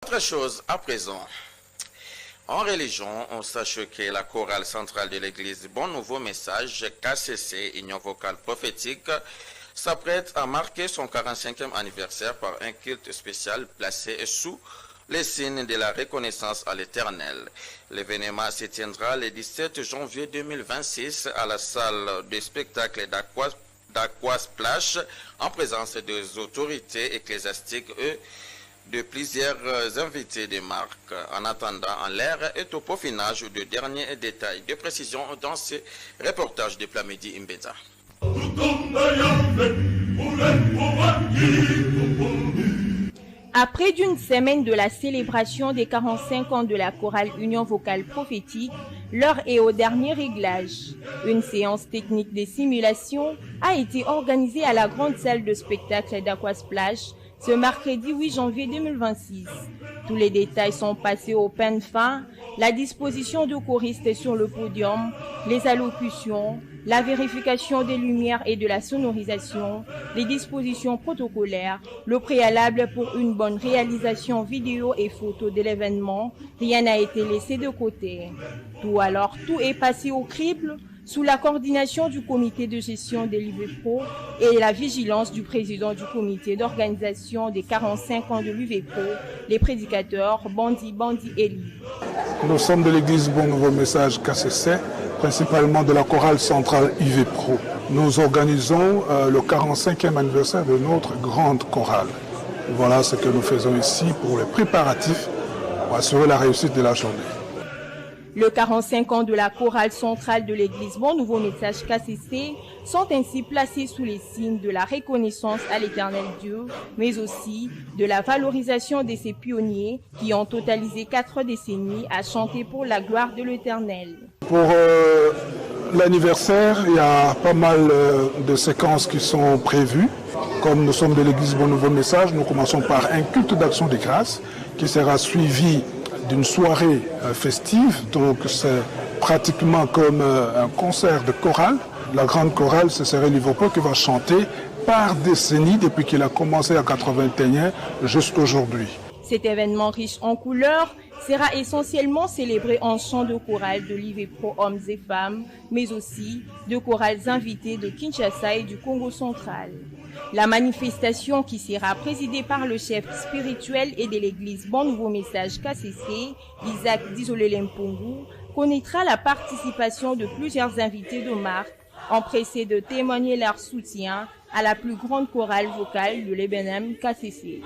Autre chose à présent. En religion, on sache que la chorale centrale de l'église Bon Nouveau Message, KCC, Union Vocale Prophétique, s'apprête à marquer son 45e anniversaire par un culte spécial placé sous les signes de la reconnaissance à l'Éternel. L'événement se tiendra le 17 janvier 2026 à la salle de spectacle d'Aqua Splash en présence des autorités ecclésiastiques et de plusieurs invités de marque. En attendant, en l'air est au peaufinage de derniers détails de précision dans ce reportage de Plamidi Mbeda. À près d'une semaine de la célébration des 45 ans de la chorale Union Vocale Prophétique, l'heure est au dernier réglage. Une séance technique de simulation a été organisée à la grande salle de spectacle d'Aqua Splash ce mercredi 8 janvier 2026. Tous les détails sont passés au peigne fin, la disposition de choristes sur le podium, les allocutions, la vérification des lumières et de la sonorisation, les dispositions protocolaires, le préalable pour une bonne réalisation vidéo et photo de l'événement. Rien n'a été laissé de côté. Tout est passé au crible sous la coordination du comité de gestion de l'UVPRO et la vigilance du président du comité d'organisation des 45 ans de l'UVPRO, les prédicateurs Bandi Eli. Nous sommes de l'église Bon Nouveau Message KCC, principalement de la chorale centrale UVPRO. Nous organisons le 45e anniversaire de notre grande chorale. Voilà ce que nous faisons ici pour les préparatifs pour assurer la réussite de la journée. Le 45 ans de la chorale centrale de l'église Bon Nouveau Message KCC sont ainsi placés sous les signes de la reconnaissance à l'Éternel Dieu, mais aussi de la valorisation de ces pionniers qui ont totalisé 4 décennies à chanter pour la gloire de l'Éternel. Pour l'anniversaire, il y a pas mal de séquences qui sont prévues. Comme nous sommes de l'église Bon Nouveau Message, nous commençons par un culte d'action de grâce qui sera suivi d'une soirée festive, donc c'est pratiquement comme un concert de chorale. La grande chorale, ce serait l'UVPRO qui va chanter par décennie depuis qu'il a commencé en 81 jusqu'à aujourd'hui. Cet événement riche en couleurs sera essentiellement célébré en chant de chorale de l'UVPRO hommes et femmes, mais aussi de chorales invitées de Kinshasa et du Congo central. La manifestation, qui sera présidée par le chef spirituel et de l'église Bon Nouveau Message KCC, Isaac Dizolele-Mpongu, connaîtra la participation de plusieurs invités de marque, empressés de témoigner leur soutien à la plus grande chorale vocale de l'Ebenem KCC.